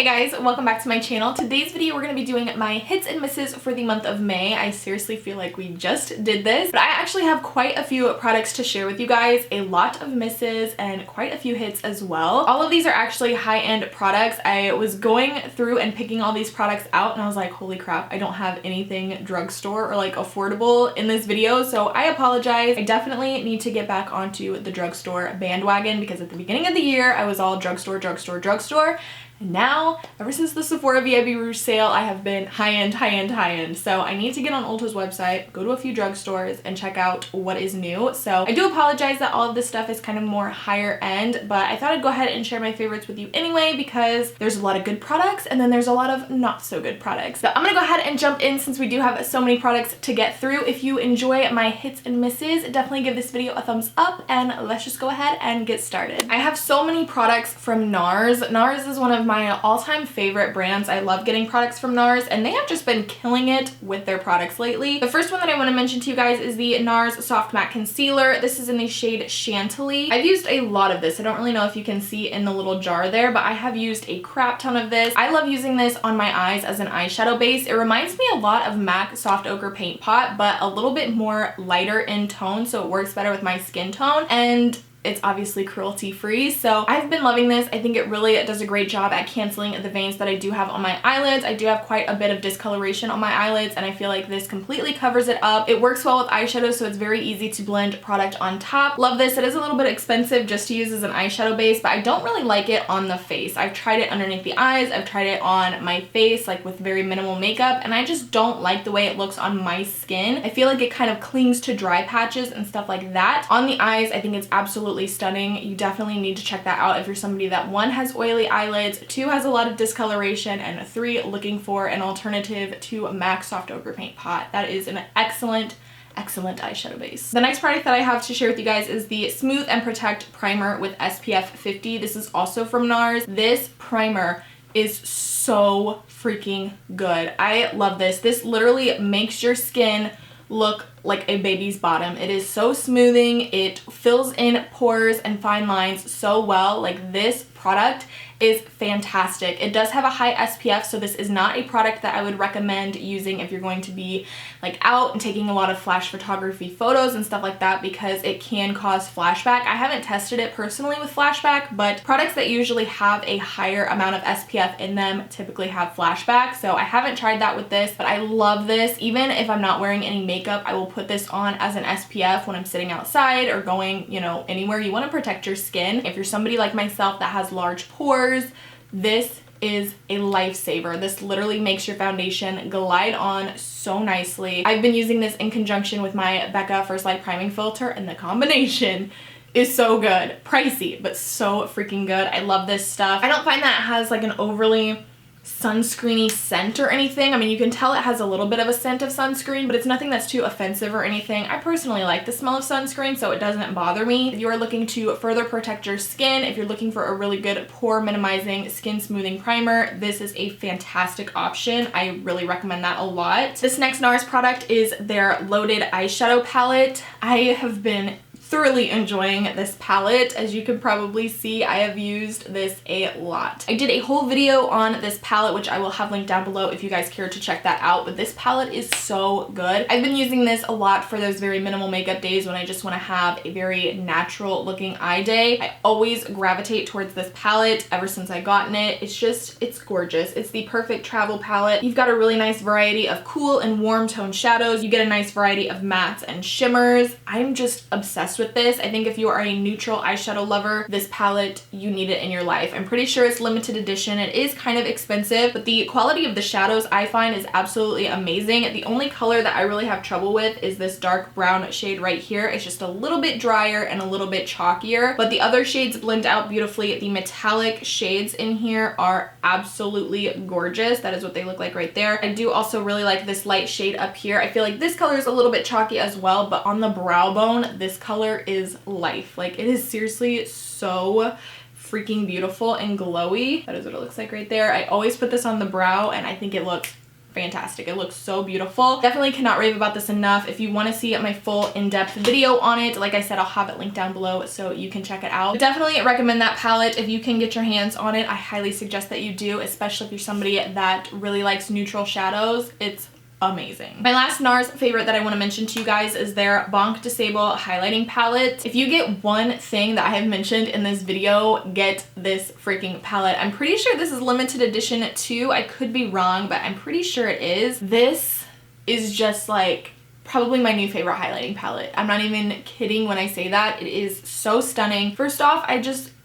Hey guys, welcome back to my channel. Today's video we're going to be doing my hits and misses for the month of May. I seriously feel like we just did this, but I actually have quite a few products to share with you guys, a lot of misses and quite a few hits as well. All of these are actually high-end products. I was going through and picking all these products out and I was like, holy crap, I don't have anything drugstore or like affordable in this video, so I apologize. I definitely need to get back onto the drugstore bandwagon because at the beginning of the year I was all drugstore. And now, ever since the Sephora VIB Rouge sale, I have been high-end. So I need to get on Ulta's website, go to a few drugstores, and check out what is new. So I do apologize that all of this stuff is kind of more higher end, but I thought I'd go ahead and share my favorites with you anyway because there's a lot of good products and then there's a lot of not so good products. So I'm gonna go ahead and jump in since we do have so many products to get through. If you enjoy my hits and misses, definitely give this video a thumbs up and let's just go ahead and get started. I have so many products from NARS. NARS is one of my all-time favorite brands. I love getting products from NARS and they have just been killing it with their products lately. The first one that I want to mention to you guys is the NARS Soft Matte Concealer. This is in the shade Chantilly. I've used a lot of this. I don't really know if you can see in the little jar there, but I have used a crap ton of this. I love using this on my eyes as an eyeshadow base. It reminds me a lot of MAC Soft Ochre Paint Pot, but a little bit more lighter in tone, so it works better with my skin tone. And it's obviously cruelty free, so I've been loving this. I think it really does a great job at canceling the veins that I do have on my eyelids. I do have quite a bit of discoloration on my eyelids and I feel like this completely covers it up. It works well with eyeshadow, so it's very easy to blend product on top. Love this. It is a little bit expensive just to use as an eyeshadow base, but I don't really like it on the face. I've tried it underneath the eyes, I've tried it on my face like with very minimal makeup, and I just don't like the way it looks on my skin. I feel like it kind of clings to dry patches and stuff like that. On the eyes, I think it's absolutely stunning. You definitely need to check that out if you're somebody that 1, has oily eyelids, 2, has a lot of discoloration, and 3, looking for an alternative to MAC Soft Ochre Paint Pot. That is an excellent eyeshadow base. The next product that I have to share with you guys is the Smooth and Protect Primer with SPF 50. This is also from NARS. This primer is so freaking good. I love this. This literally makes your skin look like a baby's bottom. It is so smoothing. It fills in pores and fine lines so well. Like, this product is fantastic. It does have a high SPF, so this is not a product that I would recommend using if you're going to be like out and taking a lot of flash photography photos and stuff like that because it can cause flashback. I haven't tested it personally with flashback, but products that usually have a higher amount of SPF in them typically have flashback, so I haven't tried that with this, but I love this. Even if I'm not wearing any makeup, I will put this on as an SPF when I'm sitting outside or going, you know, anywhere. You want to protect your skin. If you're somebody like myself that has large pores, this is a lifesaver. This literally makes your foundation glide on so nicely. I've been using this in conjunction with my Becca First Light Priming Filter and the combination is so good. Pricey, but so freaking good. I love this stuff. I don't find that it has like an overly sunscreeny scent or anything. I mean, you can tell it has a little bit of a scent of sunscreen, but it's nothing that's too offensive or anything. I personally like the smell of sunscreen, so it doesn't bother me. If you are looking to further protect your skin, if you're looking for a really good pore minimizing, skin smoothing primer, this is a fantastic option. I really recommend that a lot. This next NARS product is their Loaded Eyeshadow Palette. I have been thoroughly enjoying this palette. As you can probably see, I have used this a lot. I did a whole video on this palette, which I will have linked down below if you guys care to check that out, but this palette is so good. I've been using this a lot for those very minimal makeup days when I just want to have a very natural looking eye day. I always gravitate towards this palette ever since I gotten it. It's gorgeous. It's the perfect travel palette. You've got a really nice variety of cool and warm tone shadows. You get a nice variety of mattes and shimmers. I'm just obsessed with this. I think if you are a neutral eyeshadow lover, this palette, you need it in your life. I'm pretty sure it's limited edition. It is kind of expensive, but the quality of the shadows I find is absolutely amazing. The only color that I really have trouble with is this dark brown shade right here. It's just a little bit drier and a little bit chalkier, but the other shades blend out beautifully. The metallic shades in here are absolutely gorgeous. That is what they look like right there. I do also really like this light shade up here. I feel like this color is a little bit chalky as well, but on the brow bone, this color is life. Like, it is seriously so freaking beautiful and glowy. That is what it looks like right there. I always put this on the brow and I think it looks fantastic. It looks so beautiful. Definitely cannot rave about this enough. If you want to see my full in-depth video on it, like I said, I'll have it linked down below so you can check it out. But definitely recommend that palette. If you can get your hands on it, I highly suggest that you do, especially if you're somebody that really likes neutral shadows. It's amazing. My last NARS favorite that I want to mention to you guys is their Bonk Disable highlighting palette. If you get one thing that I have mentioned in this video, get this freaking palette. I'm pretty sure this is limited edition too. I could be wrong, but I'm pretty sure it is. This is just like probably my new favorite highlighting palette. I'm not even kidding when I say that. It is so stunning. First off,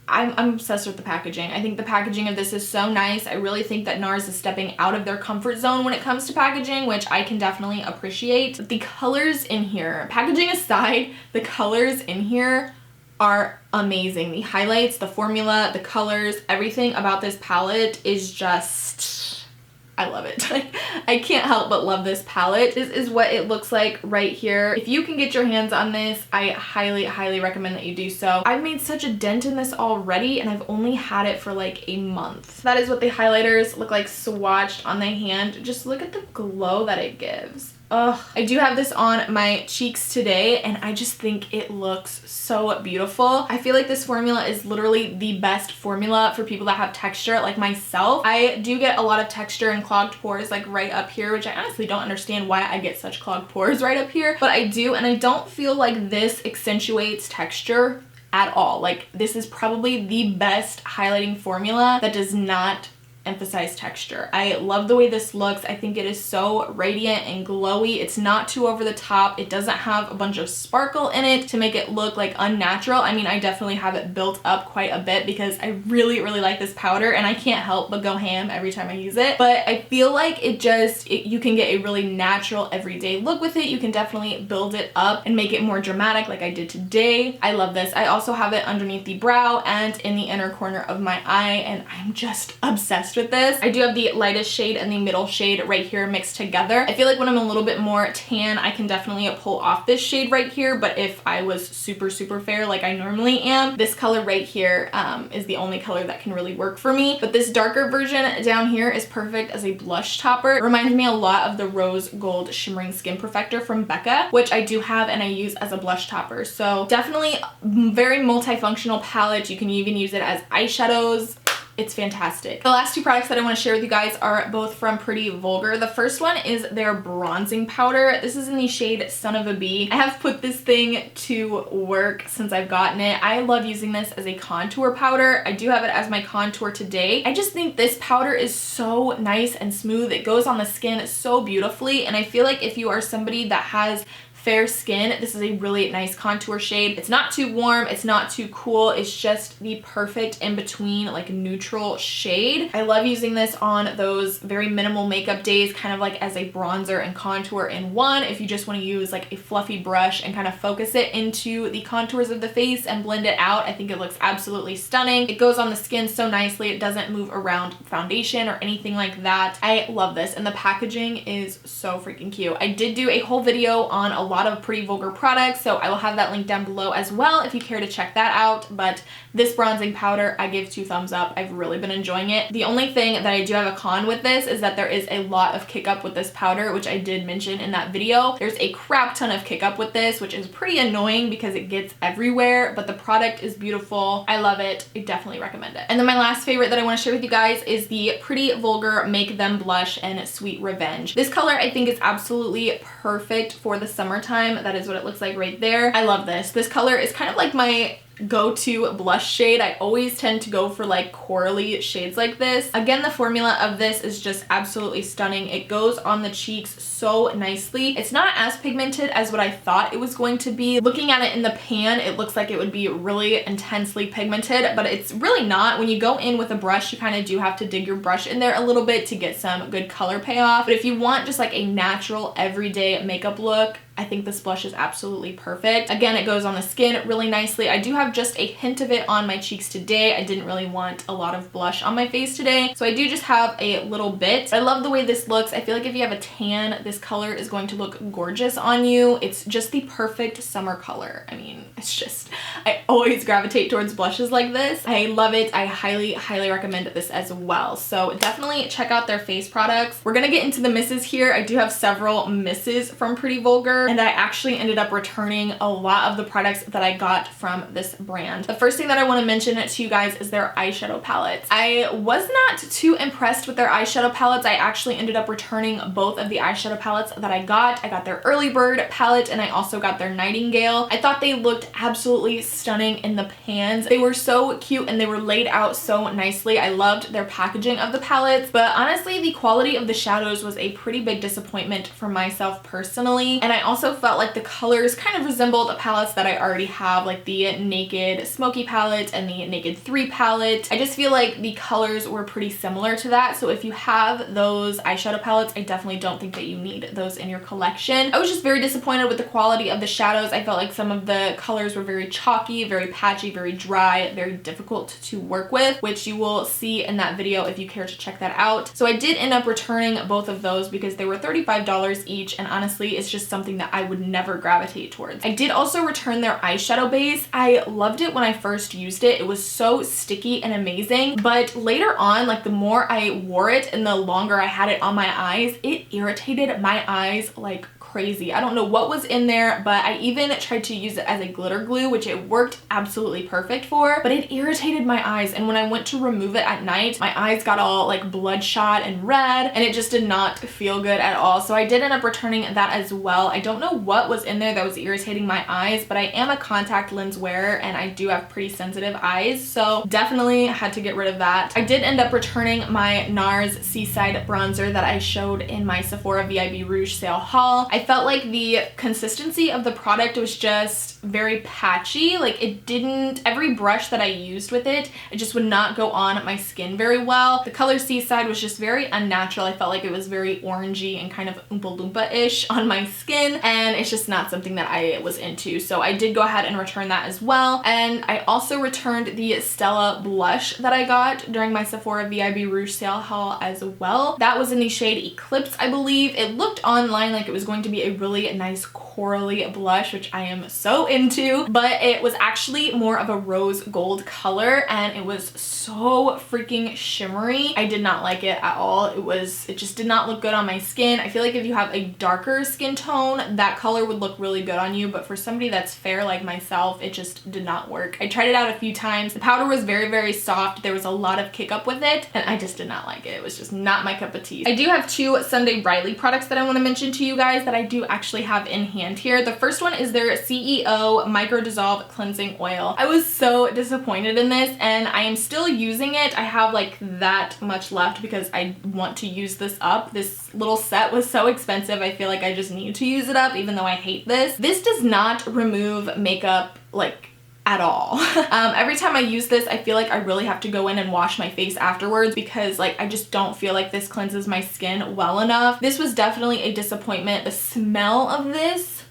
I'm obsessed with the packaging. I think the packaging of this is so nice. I really think that NARS is stepping out of their comfort zone when it comes to packaging, which I can definitely appreciate. But the colors in here, packaging aside, the colors in here are amazing. The highlights, the formula, the colors, everything about this palette is just, I love it. I can't help but love this palette. This is what it looks like right here. If you can get your hands on this, I highly, highly recommend that you do so. I've made such a dent in this already and I've only had it for like a month. That is what the highlighters look like swatched on the hand. Just look at the glow that it gives. Ugh. I do have this on my cheeks today and I just think it looks so beautiful. I feel like this formula is literally the best formula for people that have texture like myself. I do get a lot of texture and clogged pores like right up here, which I honestly don't understand why I get such clogged pores right up here, but I do, and I don't feel like this accentuates texture at all. Like, this is probably the best highlighting formula that does not emphasize texture. I love the way this looks. I think it is so radiant and glowy. It's not too over the top. It doesn't have a bunch of sparkle in it to make it look like unnatural. I mean, I definitely have it built up quite a bit because I really, really like this powder and I can't help but go ham every time I use it. But I feel like you can get a really natural everyday look with it. You can definitely build it up and make it more dramatic like I did today. I love this. I also have it underneath the brow and in the inner corner of my eye, and I'm just obsessed with this. I do have the lightest shade and the middle shade right here mixed together. I feel like when I'm a little bit more tan, I can definitely pull off this shade right here, but if I was super, super fair like I normally am, this color right here is the only color that can really work for me. But this darker version down here is perfect as a blush topper. It reminds me a lot of the Rose Gold Shimmering Skin Perfector from Becca, which I do have and I use as a blush topper. So definitely very multifunctional palette. You can even use it as eyeshadows. It's fantastic. The last two products that I want to share with you guys are both from Pretty Vulgar. The first one is their bronzing powder. This is in the shade Son of a Bee. I have put this thing to work since I've gotten it. I love using this as a contour powder. I do have it as my contour today. I just think this powder is so nice and smooth. It goes on the skin so beautifully, and I feel like if you are somebody that has fair skin, this is a really nice contour shade. It's not too warm, it's not too cool, it's just the perfect in between like neutral shade. I love using this on those very minimal makeup days, kind of like as a bronzer and contour in one. If you just want to use like a fluffy brush and kind of focus it into the contours of the face and blend it out, I think it looks absolutely stunning. It goes on the skin so nicely. It doesn't move around foundation or anything like that. I love this, and the packaging is so freaking cute. I did do a whole video on a lot of Pretty Vulgar products, so I will have that link down below as well if you care to check that out. But this bronzing powder, I give 2 thumbs up. I've really been enjoying it. The only thing that I do have a con with this is that there is a lot of kick up with this powder, which I did mention in that video. There's a crap ton of kick up with this, which is pretty annoying because it gets everywhere, but the product is beautiful. I love it. I definitely recommend it. And then my last favorite that I want to share with you guys is the Pretty Vulgar Make Them Blush and Sweet Revenge. This color I think is absolutely perfect for the summertime. That is what it looks like right there. I love this. This color is kind of like my go-to blush shade. I always tend to go for like corally shades like this. Again, the formula of this is just absolutely stunning. It goes on the cheeks so nicely. It's not as pigmented as what I thought it was going to be. Looking at it in the pan, it looks like it would be really intensely pigmented, but it's really not. When you go in with a brush, you kind of do have to dig your brush in there a little bit to get some good color payoff. But if you want just like a natural everyday makeup look, I think this blush is absolutely perfect. Again, it goes on the skin really nicely. I do have just a hint of it on my cheeks today. I didn't really want a lot of blush on my face today, so I do just have a little bit. I love the way this looks. I feel like if you have a tan, this color is going to look gorgeous on you. It's just the perfect summer color. I mean, it's just, I always gravitate towards blushes like this. I love it. I highly recommend this as well. So definitely check out their face products. We're gonna get into the misses here. I do have several misses from Pretty Vulgar, and I actually ended up returning a lot of the products that I got from this brand. The first thing that I want to mention to you guys is their eyeshadow palettes. I was not too impressed with their eyeshadow palettes. I actually ended up returning both of the eyeshadow palettes that I got. I got their Early Bird palette and I also got their Nightingale. I thought they looked absolutely stunning in the pans. They were so cute and they were laid out so nicely. I loved their packaging of the palettes, but honestly, the quality of the shadows was a pretty big disappointment for myself personally. And I also felt like the colors kind of resembled palettes that I already have, like the Naked Smoky palette and the Naked 3 palette. I just feel like the colors were pretty similar to that. So if you have those eyeshadow palettes, I definitely don't think that you need those in your collection. I was just very disappointed with the quality of the shadows. I felt like some of the colors were very chalky, very patchy, very dry, very difficult to work with, which you will see in that video if you care to check that out. So I did end up returning both of those because they were $35 each, and honestly, it's just something that I would never gravitate towards. I did also return their eyeshadow base. I loved it when I first used it. It was so sticky and amazing, but later on, like the more I wore it and the longer I had it on my eyes, it irritated my eyes like crazy. I don't know what was in there, but I even tried to use it as a glitter glue, which it worked absolutely perfect for, but it irritated my eyes. And when I went to remove it at night, my eyes got all like bloodshot and red, and it just did not feel good at all. So I did end up returning that as well. I don't know what was in there that was irritating my eyes, but I am a contact lens wearer and I do have pretty sensitive eyes, so definitely had to get rid of that. I did end up returning my NARS Seaside bronzer that I showed in my Sephora VIB Rouge sale haul. I felt like the consistency of the product was just very patchy. Like it didn't, every brush that I used with it, it just would not go on my skin very well. The color Seaside was just very unnatural. I felt like it was very orangey and kind of Oompa Loompa-ish on my skin, and it's just not something that I was into. So I did go ahead and return that as well. And I also returned the Stella blush that I got during my Sephora VIB Rouge sale haul as well. That was in the shade Eclipse, I believe. It looked online like it was going to be a really nice corally blush, which I am so into, but it was actually more of a rose gold color and it was so freaking shimmery. I did not like it at all. It just did not look good on my skin. I feel like if you have a darker skin tone, that color would look really good on you, but for somebody that's fair like myself, it just did not work. I tried it out a few times. The powder was very soft. There was a lot of kick up with it and I just did not like it. It was just not my cup of tea. I do have two Sunday Riley products that I want to mention to you guys that I do actually have in hand here. The first one is their CEO Micro Dissolve Cleansing Oil. I was so disappointed in this and I am still using it. I have like that much left because I want to use this up. This little set was so expensive. I feel like I just need to use it up even though I hate this. This does not remove makeup like at all. Every time I use this, I feel like I really have to go in and wash my face afterwards because like I just don't feel like this cleanses my skin well enough. This was definitely a disappointment. The smell of this,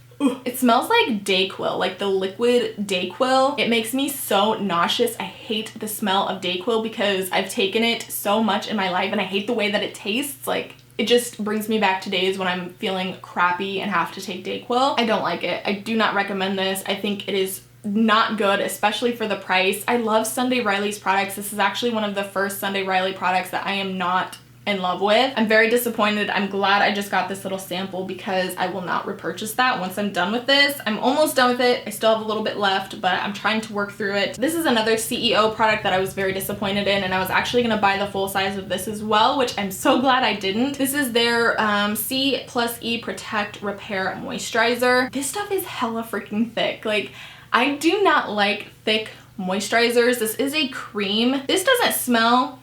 it smells like Dayquil, like the liquid Dayquil. It makes me so nauseous. I hate the smell of Dayquil because I've taken it so much in my life and I hate the way that it tastes. Like it just brings me back to days when I'm feeling crappy and have to take Dayquil. I don't like it. I do not recommend this. I think it is not good, especially for the price. I love Sunday Riley's products. This is actually one of the first Sunday Riley products that I am not in love with. I'm very disappointed. I'm glad I just got this little sample because I will not repurchase that once I'm done with this. I'm almost done with it. I still have a little bit left, but I'm trying to work through it. This is another CEO product that I was very disappointed in, and I was actually gonna buy the full size of this as well, which I'm so glad I didn't. This is their C+E Protect Repair Moisturizer. This stuff is hella freaking thick. Like, I do not like thick moisturizers. This is a cream. This doesn't smell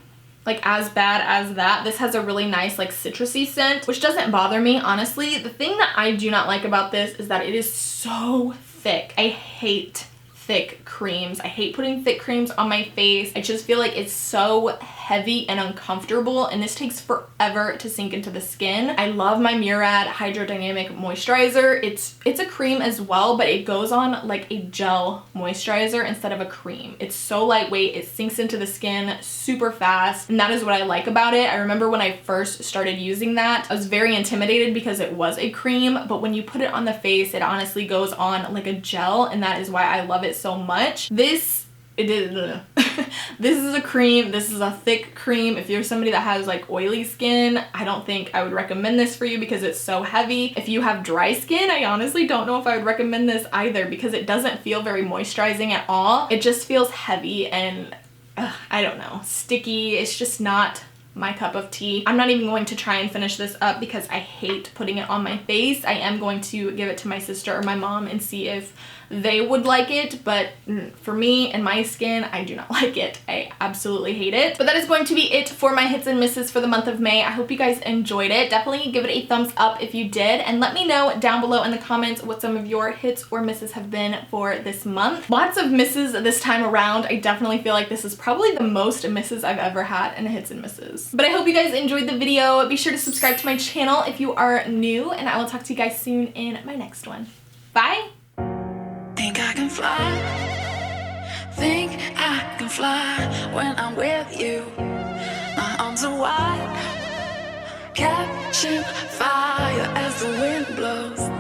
like as bad as that. This has a really nice like citrusy scent, which doesn't bother me, honestly. The thing that I do not like about this is that it is so thick. I hate thick creams. I hate putting thick creams on my face. I just feel like it's so heavy and uncomfortable, and this takes forever to sink into the skin. I love my Murad Hydrodynamic Moisturizer. It's a cream as well, but it goes on like a gel moisturizer instead of a cream. It's so lightweight, it sinks into the skin super fast, and that is what I like about it. I remember when I first started using that, I was very intimidated because it was a cream, but when you put it on the face, it honestly goes on like a gel, and that is why I love it so much. This is a cream. This is a thick cream. If you're somebody that has like oily skin, I don't think I would recommend this for you because it's so heavy. If you have dry skin, I honestly don't know if I would recommend this either because it doesn't feel very moisturizing at all. It just feels heavy and I don't know, sticky. It's just not my cup of tea. I'm not even going to try and finish this up because I hate putting it on my face. I am going to give it to my sister or my mom and see if they would like it, but for me and my skin, I do not like it. I absolutely hate it. But that is going to be it for my hits and misses for the month of May. I hope you guys enjoyed it. Definitely give it a thumbs up if you did, and let me know down below in the comments what some of your hits or misses have been for this month. Lots of misses this time around. I definitely feel like this is probably the most misses I've ever had in hits and misses. But I hope you guys enjoyed the video. Be sure to subscribe to my channel if you are new, and I will talk to you guys soon in my next one. Bye! Think I can fly, think I can fly when I'm with you. My arms are wide, catching fire as the wind blows.